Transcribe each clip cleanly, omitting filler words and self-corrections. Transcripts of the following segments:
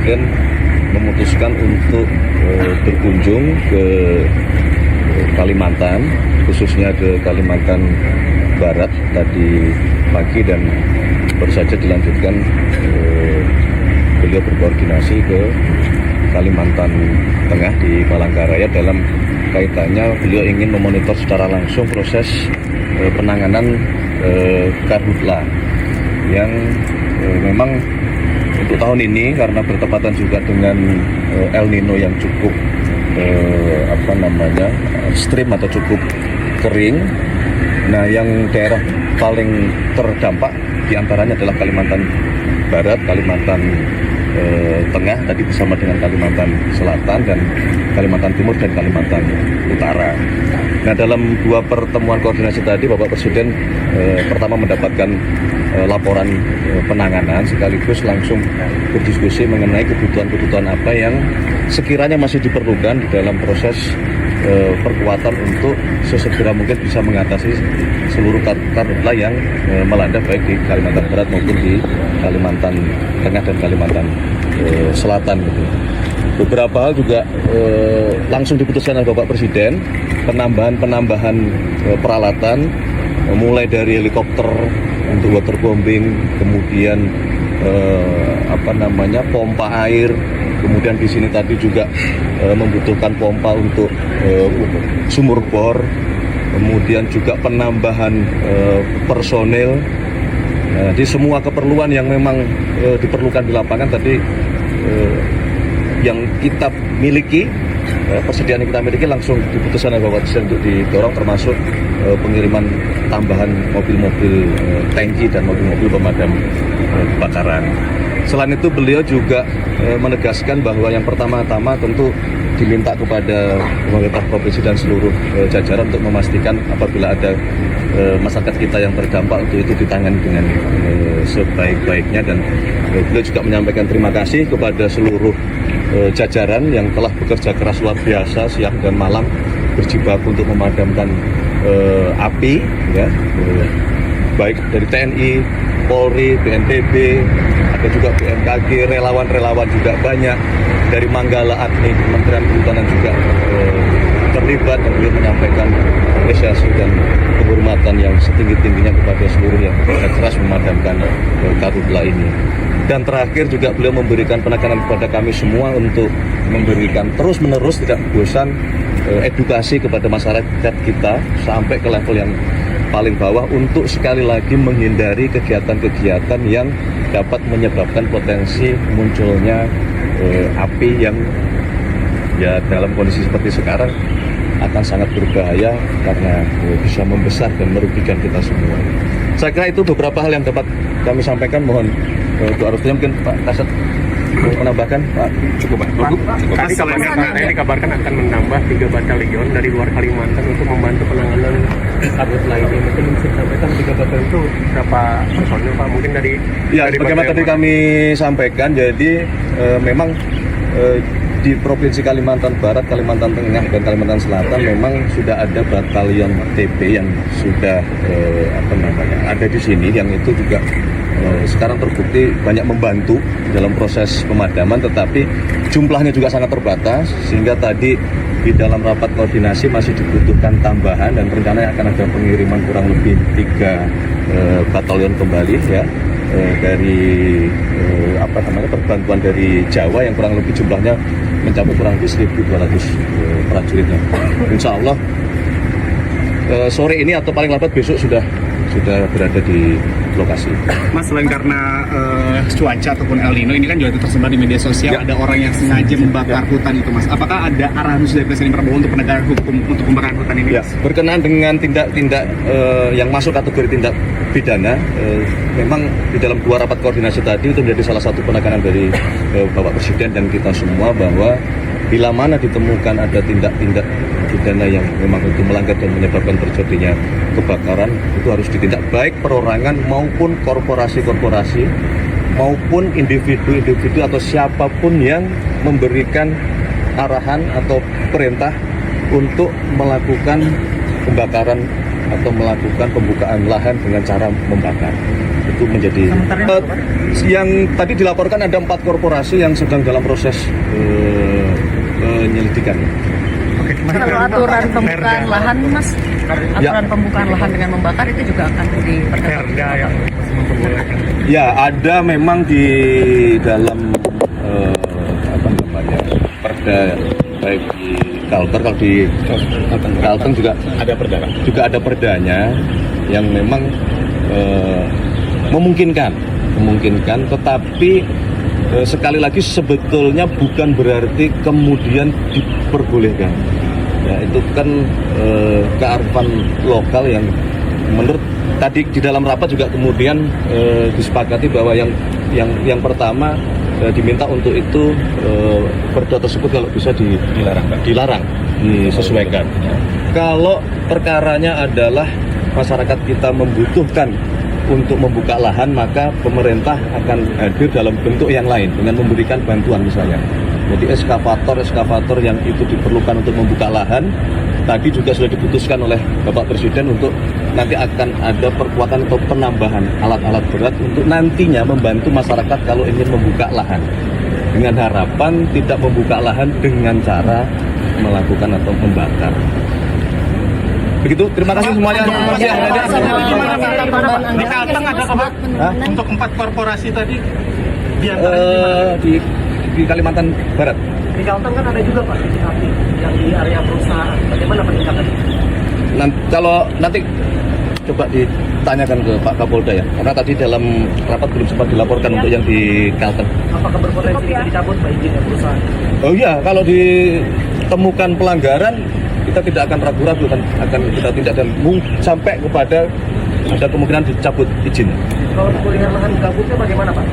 Presiden memutuskan untuk berkunjung ke Kalimantan, khususnya ke Kalimantan Barat tadi pagi, dan baru saja dilanjutkan beliau berkoordinasi ke Kalimantan Tengah di Palangkaraya. Dalam kaitannya beliau ingin memonitor secara langsung proses penanganan karhutla yang memang untuk tahun ini karena bertepatan juga dengan El Nino yang cukup ekstrim atau cukup kering. Nah, yang daerah paling terdampak diantaranya adalah Kalimantan Barat, Kalimantan Tengah tadi bersama dengan Kalimantan Selatan, dan Kalimantan Timur dan Kalimantan Utara. Nah, dalam 2 pertemuan koordinasi tadi Bapak Presiden pertama mendapatkan laporan penanganan, sekaligus langsung berdiskusi mengenai kebutuhan-kebutuhan apa yang sekiranya masih diperlukan di dalam proses perkuatan untuk sesegera mungkin bisa mengatasi seluruh karhutla yang melanda baik di Kalimantan Barat maupun di Kalimantan Tengah dan Kalimantan Selatan gitu. Beberapa hal juga langsung diputuskan oleh Bapak Presiden, penambahan peralatan, mulai dari helikopter untuk waterbombing, kemudian pompa air, kemudian di sini tadi juga membutuhkan pompa untuk sumur bor, kemudian juga penambahan personel. Jadi semua keperluan yang memang diperlukan di lapangan tadi yang kita miliki, persediaan yang kita miliki langsung diputuskan oleh Bapak Presiden untuk didorong, termasuk pengiriman tambahan mobil-mobil tangki dan mobil-mobil pemadam kebakaran. Selain itu beliau juga menegaskan bahwa yang pertama-tama tentu diminta kepada pemerintah provinsi dan seluruh jajaran untuk memastikan apabila ada masyarakat kita yang terdampak untuk itu ditangani dengan sebaik-baiknya, dan beliau juga menyampaikan terima kasih kepada seluruh jajaran yang telah bekerja keras luar biasa siang dan malam berjibaku untuk memadamkan api, ya, baik dari TNI, Polri, BNPB, ada juga BMKG, relawan-relawan juga banyak dari Manggala, Agni, Kementerian Kehutanan juga terlibat, dan beliau menyampaikan apresiasi dan penghormatan yang setinggi-tingginya kepada seluruh yang bekerja keras memadamkan karhutla ini. Dan terakhir juga beliau memberikan penekanan kepada kami semua untuk memberikan terus-menerus, tidak bosan, edukasi kepada masyarakat kita sampai ke level yang paling bawah untuk sekali lagi menghindari kegiatan-kegiatan yang dapat menyebabkan potensi munculnya api yang ya dalam kondisi seperti sekarang akan sangat berbahaya karena bisa membesar dan merugikan kita semua. Saya kira itu beberapa hal yang dapat kami sampaikan. Mohon untuk arusnya mungkin Pak Kasat menambahkan. Pak, cukup Pak. Cukup. Tadi dikabarkan akan menambah 3 batalion dari luar Kalimantan untuk membantu penanganan karhutla ini. Mungkin bisa sampaikan 3 batalion itu berapa personil Pak? Mungkin dari bagaimana tadi kami sampaikan, jadi memang di Provinsi Kalimantan Barat, Kalimantan Tengah, dan Kalimantan Selatan memang sudah ada batalion TB yang sudah ada di sini, yang itu juga sekarang terbukti banyak membantu dalam proses pemadaman, tetapi jumlahnya juga sangat terbatas, sehingga tadi di dalam rapat koordinasi masih dibutuhkan tambahan, dan rencananya akan ada pengiriman kurang lebih 3 batalion kembali, ya, dari perbantuan dari Jawa yang kurang lebih jumlahnya mencapai kurang lebih 1.200 prajuritnya. Insya Allah sore ini atau paling lambat besok sudah berada di lokasi. Mas, selain karena cuaca ataupun El Nino ini kan juga tersebar di media sosial, ada orang yang sengaja membakar hutan itu, Mas. Apakah ada arahan khusus dari Presiden Prabowo untuk penegakan hukum untuk pembakaran hutan ini? Ya, berkenaan dengan tindak-tindak yang masuk kategori tindak pidana, memang di dalam 2 rapat koordinasi tadi itu menjadi salah satu penekanan dari Bapak Presiden dan kita semua, bahwa bila mana ditemukan ada tindak-tindak pidana yang memang itu melanggar dan menyebabkan terjadinya kebakaran, itu harus ditindak baik perorangan maupun korporasi-korporasi maupun individu-individu atau siapapun yang memberikan arahan atau perintah untuk melakukan pembakaran atau melakukan pembukaan lahan dengan cara membakar. Itu menjadi yang tadi dilaporkan ada 4 korporasi yang sedang dalam proses penyelidikan. Kalau aturan pembukaan lahan, Mas, aturan pembukaan lahan dengan membakar itu juga akan diperketat. Perda yang memperbolehkan. Ya, ada memang di dalam perda, baik di Kalter, kalau di Kalteng juga ada perdanya yang memang memungkinkan, tetapi sekali lagi sebetulnya bukan berarti kemudian diperbolehkan. Ya, itu kan kearifan lokal yang menurut tadi di dalam rapat juga kemudian disepakati bahwa yang pertama diminta untuk itu perda tersebut kalau bisa dilarang, disesuaikan. Kalau perkaranya adalah masyarakat kita membutuhkan untuk membuka lahan, maka pemerintah akan hadir dalam bentuk yang lain dengan memberikan bantuan misalnya. Jadi eskavator yang itu diperlukan untuk membuka lahan, tadi juga sudah diputuskan oleh Bapak Presiden untuk nanti akan ada perkuatan atau penambahan alat-alat berat untuk nantinya membantu masyarakat kalau ingin membuka lahan. Dengan harapan tidak membuka lahan dengan cara melakukan atau membakar. Begitu, terima kasih semuanya. Terima kasih. Di Kalteng ada Pak untuk 4 korporasi tadi Di Kalimantan Barat. Di Kalteng kan ada juga Pak titik api yang di area perusahaan. Bagaimana peningkatannya? Kalau nanti coba ditanyakan ke Pak Kapolda ya, karena tadi dalam rapat belum sempat dilaporkan untuk yang di Kalteng. Apakah berpotensi dicabut Pak izinnya perusahaan? Oh iya, kalau ditemukan pelanggaran kita tidak akan ragu-ragu, akan kita tindak dan sampai kepada ada kemungkinan dicabut izin. Kalau pemulihan lahan gambutnya bagaimana Pak?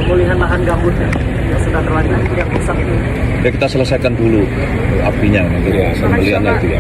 Pemulihan lahan gambutnya yang sudah terlanjur yang rusak itu. Ya kita selesaikan dulu apinya, nanti sembelian lagi ya.